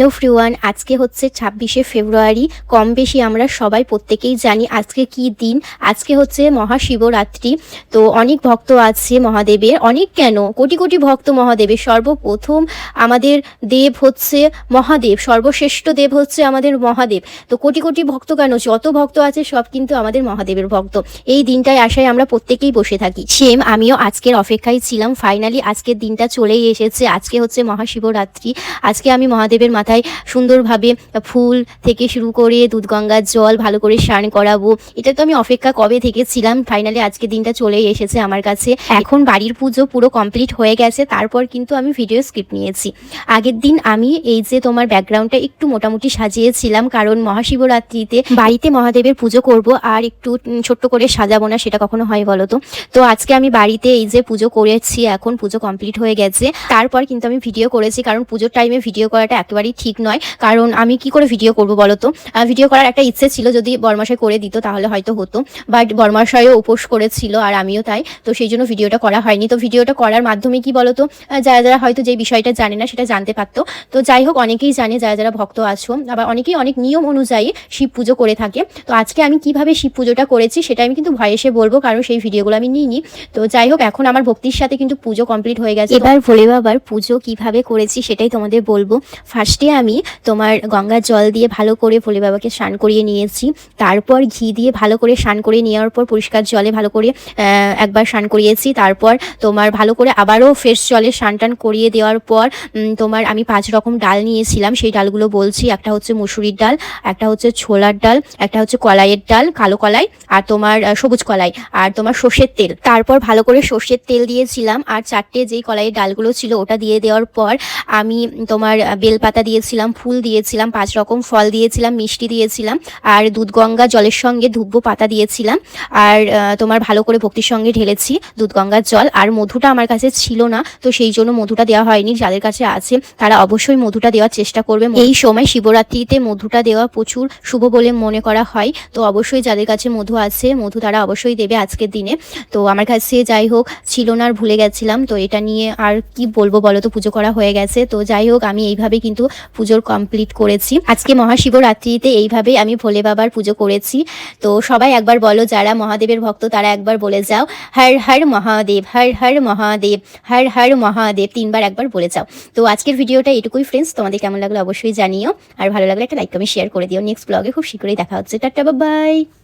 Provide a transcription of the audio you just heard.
Hello everyone, আজকে হচ্ছে 26শে ফেব্রুয়ারি। কম বেশি আমরা সবাই প্রত্যেকেই জানি আজকে কি দিন। আজকে হচ্ছে মহাশিবরাত্রি। তো অনেক ভক্ত আছে মহাদেবের, অনেক কেন কোটি কোটি ভক্ত মহাদেবের। সর্বপ্রথম আমাদের দেব হচ্ছে মহাদেব, সর্বশ্রেষ্ঠ দেব হচ্ছে আমাদের মহাদেব। তো কোটি কোটি ভক্ত কেন, যত ভক্ত আছে সব কিন্তু আমাদের মহাদেবের ভক্ত। এই দিনটায় আশায় আমরা প্রত্যেকেই বসে থাকি। সেম আমিও আজকের অপেক্ষায় ছিলাম। ফাইনালি আজকের দিনটা চলেই এসেছে। আজকে হচ্ছে মহাশিবরাত্রি। আজকে আমি মহাদেবের মাথায় সুন্দরভাবে ফুল থেকে শুরু করে দুধ গঙ্গার জল ভালো করে স্নান করাবো। এটা তো আমি অপেক্ষা কবে থেকে ছিলাম। ফাইনালি আজকে দিনটা চলেই এসেছে আমার কাছে। এখন বাড়ির পুজো পুরো কমপ্লিট হয়ে গেছে, তারপর কিন্তু আমি ভিডিও স্ক্রিপ্ট নিয়েছি। আগের দিন আমি এই যে তোমার ব্যাকগ্রাউন্ডটা একটু মোটামুটি সাজিয়েছিলাম, কারণ মহাশিবরাত্রিতে বাড়িতে মহাদেবের পুজো করব, আর একটু ছোট্ট করে সাজাবো না সেটা কখনো হয় বলো তো। তো আজকে আমি বাড়িতে এই যে পুজো করেছি, এখন পুজো কমপ্লিট হয়ে গেছে, তারপর কিন্তু আমি ভিডিও করেছি। কারণ পুজোর টাইমে ভিডিও করাটা একেবারেই ঠিক নয়, কারণ আমি কি করে ভিডিও করব বলো তো। ভিডিও করার একটা ইচ্ছে ছিল, যদি বরমশাই করে দিত তাহলে হয়তো হতো, বাট বরমশাইও উপোস করেছিল আর আমিও তাই। তো সেই জন্য ভিডিওটা করা হয়নি। তো ভিডিওটা করার মাধ্যমে কি বলো তো, যারা যারা হয়তো যে বিষয়টা জানে না সেটা জানতে পারতো। তো যাই হোক, অনেকেই জানে যারা যারা ভক্ত আছো, আবার অনেকেই অনেক নিয়ম অনুযায়ী শিব পুজো করে থাকে। তো আজকে আমি কিভাবে শিব পুজোটা করেছি সেটা আমি কিন্তু ভয়েসে বলবো, কারণ সেই ভিডিওগুলো আমি নিইনি। তো যাই হোক, এখন আমার ভক্তির সাথে কিন্তু পুজো কমপ্লিট হয়ে গেছে। এবার ভোলে বাবার পুজো কিভাবে করেছি সেটাই তোমাদের বলবো। ফার্স্টে আমি তোমার গঙ্গার জল দিয়ে ভালো করে ভোলে বাবাকে স্নান করিয়ে নিয়েছি। তারপর ঘি দিয়ে ভালো করে স্নান করিয়ে নেওয়ার পর পরিষ্কার জলে ভালো করে একবার স্নান করিয়েছি। তারপর তোমার ভালো করে আবারও ফ্রেশ জলে স্নান টান করিয়ে দেওয়ার পর তোমার আমি 5 রকম ডাল নিয়েছিলাম। সেই ডালগুলো বলছি, একটা হচ্ছে মুসুরির ডাল, একটা হচ্ছে ছোলার ডাল, একটা হচ্ছে কলাইয়ের ডাল, কালো কলাই, আর তোমার সবুজ কলাই, আর তোমার সর্ষের তেল। তারপর ভালো করে সর্ষের তেল দিয়েছিলাম, আর 4টে যেই কলাইয়ের ডালগুলো ছিল ওটা দিয়ে দেওয়ার পর আমি তোমার বেলপাতা দিয়েছিলাম, ফুল দিয়েছিলাম, 5 রকম ফল দিয়েছিলাম, মিষ্টি দিয়েছিলাম, আর দুধ গঙ্গা জলের সঙ্গে ধুব্ব পাতা দিয়েছিলাম। আর তোমার ভালো করে ভক্তির সঙ্গে ঢেলেছি দুধ গঙ্গার জল। আর মধুটা আমার কাছে ছিল না, তো সেই জন্য মধুটা দেওয়া হয়নি। যাদের কাছে আছে তারা অবশ্যই মধুটা দেওয়ার চেষ্টা করবে। এই সময় শিবরাত্রিতে মধুটা দেওয়া প্রচুর শুভ বলে মনে করা হয়। তো অবশ্যই যাদের কাছে মধু আছে, মধু তারা অবশ্যই দেবে আজকের দিনে। তো আমার কাছে যাই হোক ছিল না, আর ভুলে গেছিলাম। তো এটা নিয়ে আর কি বলবো বলো, তো পুজো করা হয়ে গেছে। তো যাই হোক, আমি এইভাবে কিন্তু পুজোর কমপ্লিট করেছি। আজকে মহাশিবরাত্রিতে এইভাবে আমি ভোলে বাবার পুজো করেছি। তো সবাই একবার বলো, যারা মহাদেবের ভক্ত তারা একবার বলে যাও, হর হর মহাদেব, হর হর মহাদেব, হর হর মহাদেব, 3বার একবার বলে যাও। তো আজকের ভিডিওটা এটুকুই ফ্রেন্ডস। তোমাদের কেমন লাগলো অবশ্যই জানিও, আর ভালো লাগলে একটা লাইক কমেন্ট শেয়ার করে দিও। নেক্সট ব্লগে খুব শীঘ্রই দেখা হচ্ছে। Tata, bye bye.